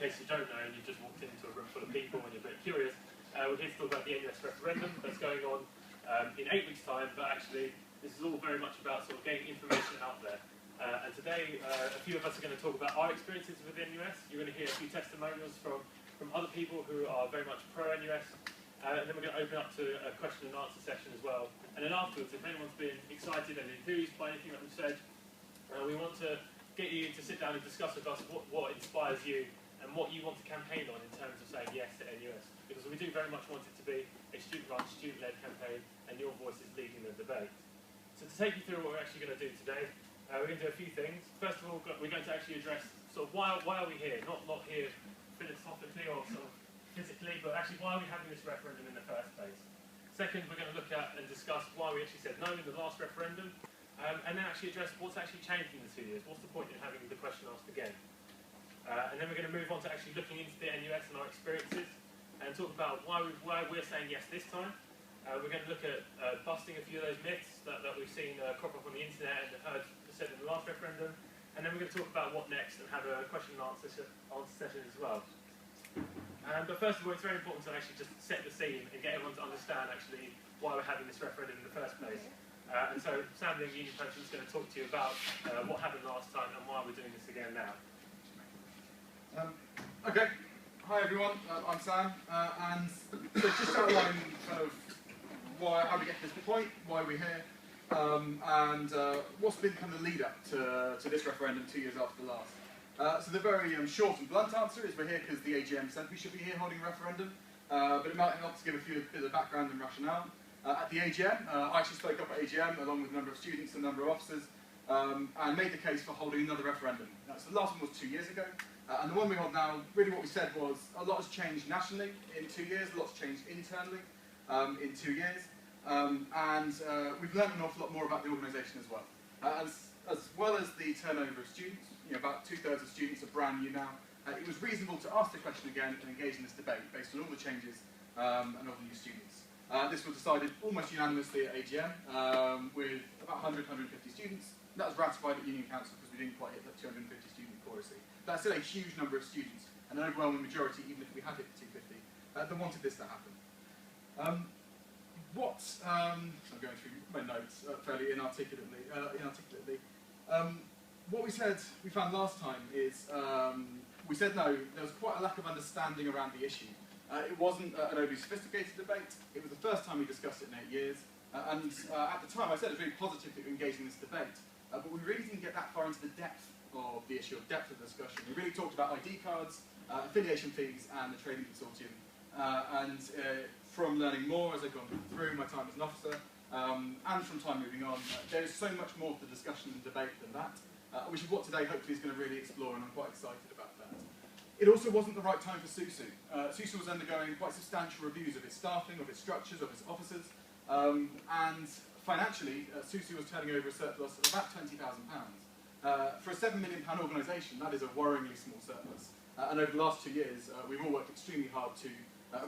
case you don't know and you've just walked into a room full of people and you're a bit curious, we're here to talk about the NUS referendum that's going on in 8 weeks' time, but actually this is all very much about sort of getting information out there. And today, a few of us are going to talk about our experiences with the NUS. You're going to hear a few testimonials from other people who are very much pro-NUS. And then we're going to open up to a question and answer session as well. And then afterwards, if anyone's been excited and enthused by anything that we've said, we want to get you to sit down and discuss with us what inspires you and what you want to campaign on in terms of saying yes to NUS. Because we do very much want it to be a student-run, student-led campaign, and your voice is leading the debate. So to take you through what we're actually going to do today, we're going to do a few things. First of all, we're going to actually address sort of why are we here? Not here philosophically or sort of physically, but actually why are we having this referendum in the first place? Second, we're going to look at and discuss why we actually said no in the last referendum, and then actually address what's actually changed in the 2 years. What's the point in having the question asked again? And then we're going to move on to actually looking into the NUS and our experiences, and talk about why we're saying yes this time. We're going to look at busting a few of those myths that we've seen crop up on the internet and heard said in the last referendum, and then we're going to talk about what next and have a question and answer session as well. But first of all, it's very important to actually just set the scene and get everyone to understand actually why we're having this referendum in the first place. And so Sam, the union president, is going to talk to you about what happened last time and why we're doing this again now. Okay, hi everyone, I'm Sam, and so just to outline kind of how we get to this point, why we're here, and what's been kind of the lead up to this referendum 2 years after the last. So the very short and blunt answer is we're here because the AGM said we should be here holding a referendum, but it might help to give a bit of background and rationale. At the AGM, I actually spoke up at AGM along with a number of students and a number of officers, and made the case for holding another referendum. So the last one was 2 years ago, and the one we hold now, really what we said was a lot has changed nationally in 2 years, a lot's changed internally in 2 years, and we've learned an awful lot more about the organisation as well. As well as the turnover of students, about 2/3 of students are brand new now, it was reasonable to ask the question again and engage in this debate based on all the changes and all the new students. This was decided almost unanimously at AGM with about 100-150 students. That was ratified at Union Council because we didn't quite hit the 250 student quorum. That's still a huge number of students, and an overwhelming majority, even if we had hit the 250, that wanted this to happen. So I'm going through my notes fairly inarticulately. What we found last time is we said no. There was quite a lack of understanding around the issue. It wasn't an overly sophisticated debate. It was the first time we discussed it in 8 years, and at the time I said it was really positive that we were engaged in this debate, but we really didn't get that far into the depth of the issue, depth of the discussion. We really talked about ID cards, affiliation fees, and the trading consortium. And from learning more as I've gone through my time as an officer, and from time moving on, there is so much more to the discussion and debate than that, which is what today hopefully is going to really explore, and I'm quite excited about that. It also wasn't the right time for SUSU. SUSU was undergoing quite substantial reviews of its staffing, of its structures, of its officers, and financially, SUSU was turning over a surplus of about £20,000. For a £7 million organisation, that is a worryingly small surplus. And over the last 2 years, we've all worked extremely hard to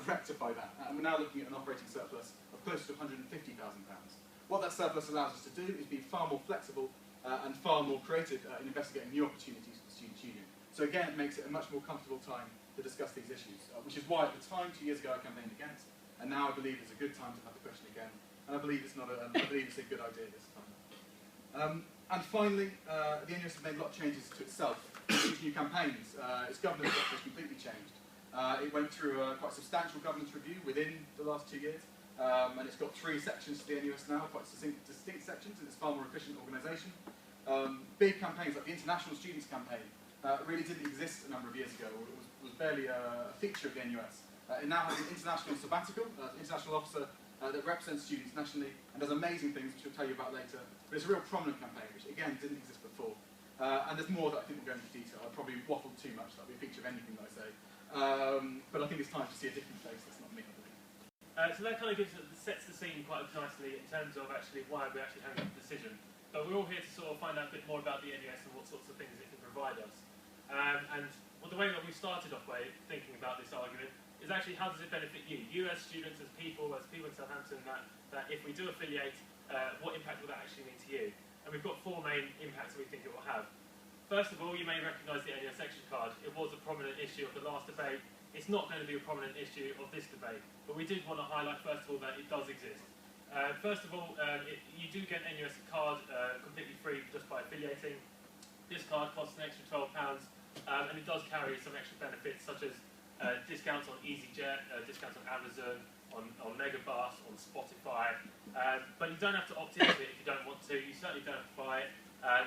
rectify that. And we're now looking at an operating surplus of close to £150,000. What that surplus allows us to do is be far more flexible and far more creative in investigating new opportunities for the Students' Union. So again, it makes it a much more comfortable time to discuss these issues, which is why at the time, 2 years ago, I campaigned against, and now I believe it's a good time to have the question again. And I believe it's a good idea this time. And finally, the NUS has made a lot of changes to itself. Its new campaigns, its governance structure has completely changed. It went through a quite substantial governance review within the last 2 years, and it's got 3 sections to the NUS now, quite distinct sections, and it's a far more efficient organisation. Big campaigns like the International Students Campaign really didn't exist a number of years ago, or it was barely a feature of the NUS. It now has an international sabbatical, international officer that represents students nationally and does amazing things, which I'll tell you about later. But it's a real prominent campaign, which again didn't exist before. And there's more that I think will go into detail. I'll probably waffle too much, that'll be a feature of anything that I say. But I think it's time to see a different face, that's not me, I believe. So that kind of sets the scene quite nicely in terms of actually why we're actually having a decision. But we're all here to sort of find out a bit more about the NUS and what sorts of things it can provide us. And the way that we started off by thinking about this argument is actually how does it benefit you? You as students, as people in Southampton, that if we do affiliate, what impact will that actually mean to you? And we've got 4 main impacts that we think it will have. First of all, you may recognise the NUS Extra Card. It was a prominent issue of the last debate. It's not going to be a prominent issue of this debate, but we did want to highlight first of all that it does exist. First of all, you do get an NUS card completely free just by affiliating. This card costs an extra £12, and it does carry some extra benefits such as discounts on EasyJet, discounts on Amazon, on Megabus, on Spotify, but you don't have to opt into it if you don't want to. You certainly don't have to buy it.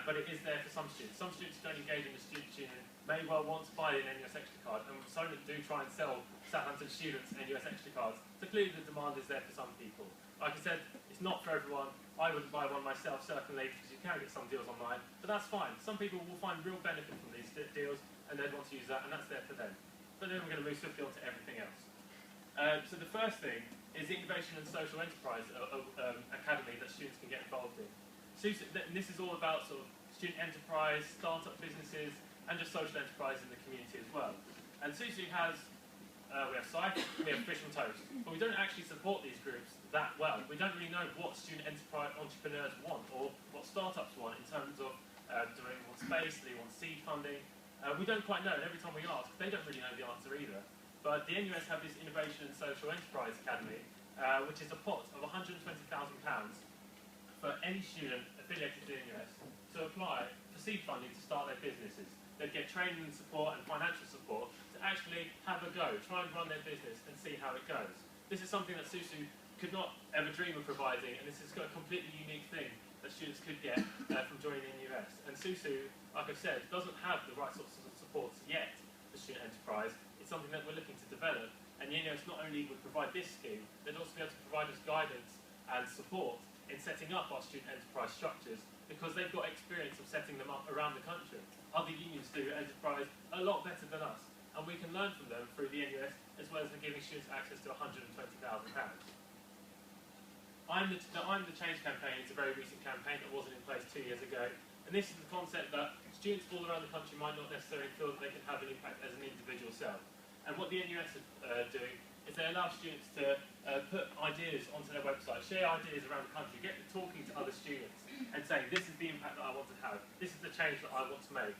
But it is there for some students. Some students who don't engage in the student union may well want to buy an NUS Extra Card, and some do try and sell Southampton students NUS Extra Cards. So clearly the demand is there for some people. Like I said, it's not for everyone. I wouldn't buy one myself, certainly, because you can get some deals online, but that's fine. Some people will find real benefit from these deals, and they'd want to use that, and that's there for them. But then we're going to move swiftly on to everything else. So the first thing is the Innovation and Social Enterprise Academy that students can get involved in. This is all about sort of student enterprise, startup businesses, and just social enterprise in the community as well. And SUSU has, we have Cypher, we have Fish and Toast, but we don't actually support these groups that well. We don't really know what student enterprise entrepreneurs want or what startups want in terms of do they want space, do they want seed funding. We don't quite know, and every time we ask, they don't really know the answer either. But the NUS have this Innovation and Social Enterprise Academy, which is a pot of £120,000 for any student affiliated to the NUS to apply for seed funding to start their businesses. They'd get training and support and financial support to actually have a go, try and run their business and see how it goes. This is something that SUSU could not ever dream of providing, and this is a completely unique thing that students could get from joining the NUS. And SUSU, like I said, doesn't have the right sorts of supports yet for student enterprise. It's something that we're looking to develop, and the NUS not only would provide this scheme, they'd also be able to provide us guidance and support in setting up our student enterprise structures, because they've got experience of setting them up around the country. Other unions do enterprise a lot better than us, and we can learn from them through the NUS, as well as giving students access to £120,000. I'm the Change campaign. It's a very recent campaign that wasn't in place 2 years ago, and this is the concept that students all around the country might not necessarily feel that they can have an impact as an individual self. And what the NUS are doing is they allow students to put ideas onto their website, share ideas around the country, get talking to other students and saying, this is the impact that I want to have, this is the change that I want to make.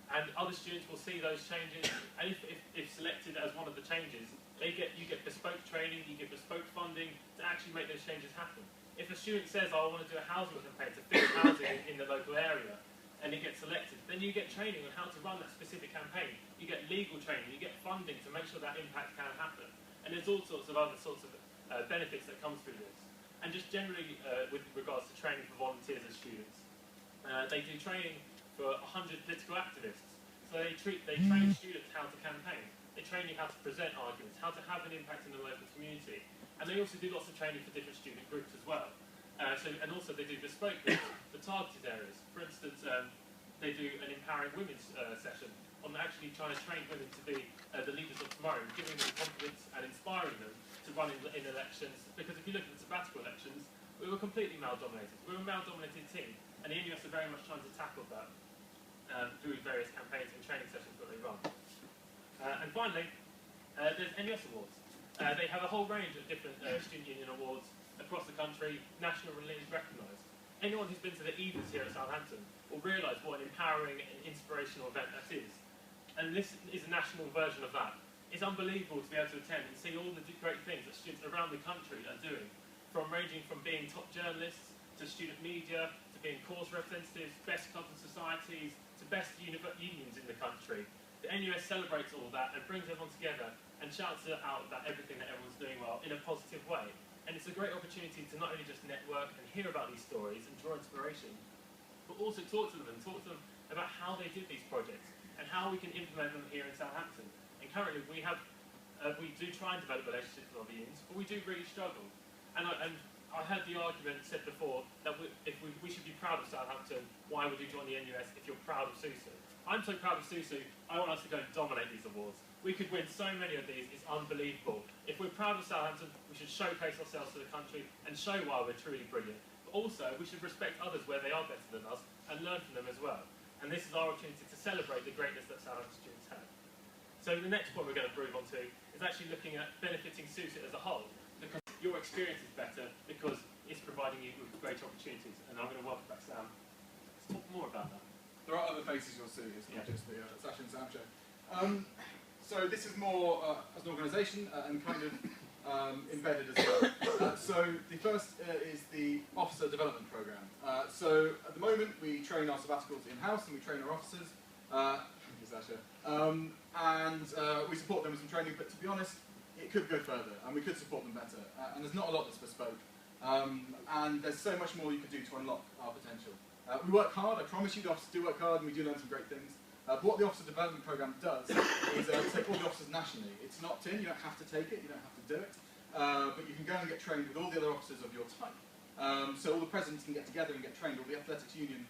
And other students will see those changes, and if selected as one of the changes, you get bespoke training, you get bespoke funding to actually make those changes happen. If a student says, oh, I want to do a housing campaign to fix housing in the local area, and it gets selected, then you get training on how to run that specific campaign. You get legal training, you get funding to make sure that impact can happen. And there's all sorts of other sorts of benefits that come through this. And just generally with regards to training for volunteers as students, they do training for 100 political activists. So they train students how to campaign. They train you how to present arguments, how to have an impact in the local community. And they also do lots of training for different student groups as well. And also they do bespoke groups for targeted areas. For instance, they do an empowering women's session on actually trying to train women to be the leaders of tomorrow, giving them confidence and inspiring them to run in elections. Because if you look at the sabbatical elections, we were completely male-dominated. We were a male-dominated team, and the NUS are very much trying to tackle that through various campaigns and training sessions that they run. And finally, there's NUS Awards. They have a whole range of different student union awards across the country, national and recognised. Anyone who's been to the Evers here at Southampton will realise what an empowering and inspirational event that is. And this is a national version of that. It's unbelievable to be able to attend and see all the great things that students around the country are doing, ranging from being top journalists, to student media, to being course representatives, best clubs and societies, to best unions in the country. The NUS celebrates all that and brings everyone together and shouts out about everything that everyone's doing well in a positive way. And it's a great opportunity to not only just network and hear about these stories and draw inspiration, but also talk to them about how they did these projects and how we can implement them here in Southampton. And currently we do try and develop relationships with other unions, but we do really struggle. And I heard the argument said before that if we should be proud of Southampton, why would you join the NUS if you're proud of SUSU? I'm so proud of SUSU, I want us to go and dominate these awards. We could win so many of these, it's unbelievable. If we're proud of Southampton, we should showcase ourselves to the country and show why we're truly brilliant. But also, we should respect others where they are better than us and learn from them as well. And this is our opportunity to celebrate the greatness that Southampton students have. So the next point we're going to move on to is actually looking at benefiting SUSU as a whole. Because your experience is better because it's providing you with great opportunities. And I'm going to welcome back Sam to talk more about that. there are other faces you'll see, it's not just the Sasha and Sam show. So this is more as an organisation and kind of embedded as well. So the first is the Officer Development Programme. So at the moment we train our sabbaticals in-house and we train our officers. Thank you, Sasha. And we support them with some training, but to be honest, it could go further and we could support them better. And there's not a lot that's bespoke. And there's so much more you could do to unlock our potential. We work hard, I promise you the officers do work hard and we do learn some great things. But what the Officer Development Programme does is take all the officers nationally. It's an opt-in, you don't have to take it, you don't have to do it. But you can go and get trained with all the other officers of your type. So all the presidents can get together and get trained, all the athletics union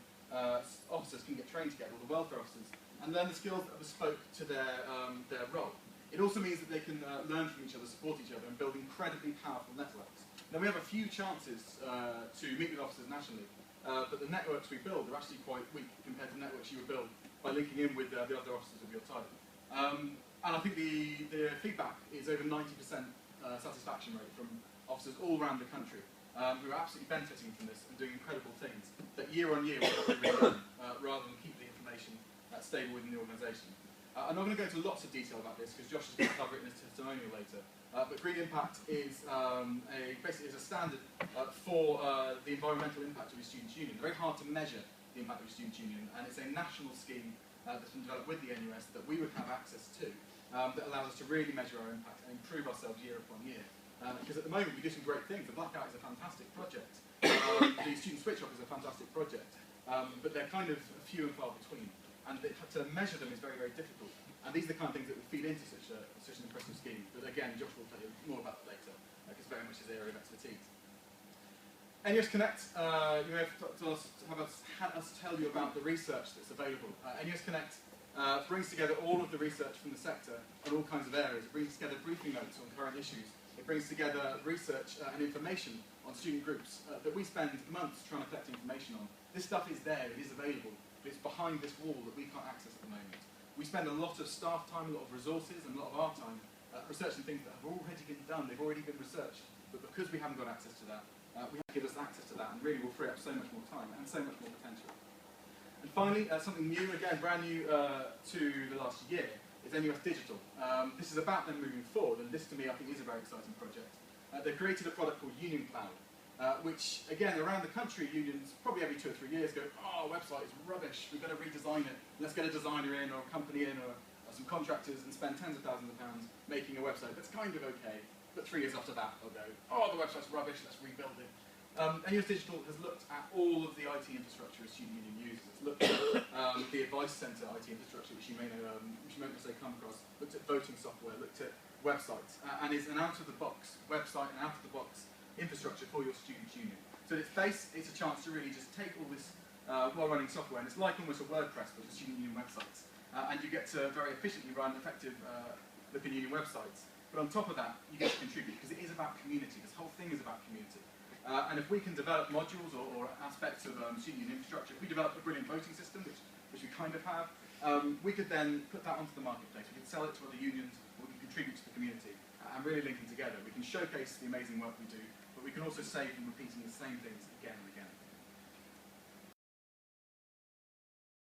officers can get trained together, all the welfare officers, and learn the skills that are bespoke to their role. It also means that they can learn from each other, support each other, and build incredibly powerful networks. Now we have a few chances to meet with officers nationally, but the networks we build are actually quite weak compared to networks you would build by linking in with the other officers of your type. And I think the feedback is over 90% satisfaction rate from officers all around the country who are absolutely benefiting from this and doing incredible things that year on year will have to relearn rather than keep the information stable within the organisation. I'm not going to go into lots of detail about this because Josh is going to cover it in his testimonial later. But Green Impact is basically a standard for the environmental impact of your students' union. It's very hard to measure the impact of your students' union, and it's a national scheme that's been developed with the NUS that we would have access to that allows us to really measure our impact and improve ourselves year upon year. Because at the moment we do some great things. The Blackout is a fantastic project. The Student Switch Off is a fantastic project. But they're kind of few and far between. And to measure them is very, very difficult. And these are the kind of things that would feed into such an impressive scheme. But again, Josh will tell you more about that later, because it's very much his area of expertise. NUS Connect, you may have had us tell you about the research that's available. NUS Connect brings together all of the research from the sector on all kinds of areas. It brings together briefing notes on current issues. It brings together research and information on student groups that we spend months trying to collect information on. This stuff is there, it is available, but it's behind this wall that we can't access at the moment. We spend a lot of staff time, a lot of resources, and a lot of our time researching things that have already been done, they've already been researched, but because we haven't got access to that, we have to give us access to that, and really will free up so much more time and so much more potential. And finally, something new, again, brand new to the last year, is NUS Digital. This is about them moving forward, and this to me I think is a very exciting project. They've created a product called Union Cloud, which again around the country unions probably every 2 or 3 years go, oh, our website is rubbish, we've got to redesign it, let's get a designer in or a company in or some contractors and spend tens of thousands of pounds making a website that's kind of okay, but 3 years after that they'll go, oh, the website's rubbish, let's rebuild it. NUS Digital has looked at all of the IT infrastructure a student union uses. It's looked at the advice centre IT infrastructure, which you may know, which you may say come across, looked at voting software, looked at websites, and is an out-of-the-box website and out-of-the-box infrastructure for your student union. So its base is a chance to really just take all this while running software, and it's like almost a WordPress but for student union websites. And you get to very efficiently run effective looking union websites. But on top of that, you get to contribute, because it is about community. This whole thing is about community. And if we can develop modules or aspects of student union infrastructure, if we develop a brilliant voting system, which we kind of have, we could then put that onto the marketplace. We can sell it to other unions, or we can contribute to the community, and really link them together. We can showcase the amazing work we do, but we can also save from repeating the same things again and again.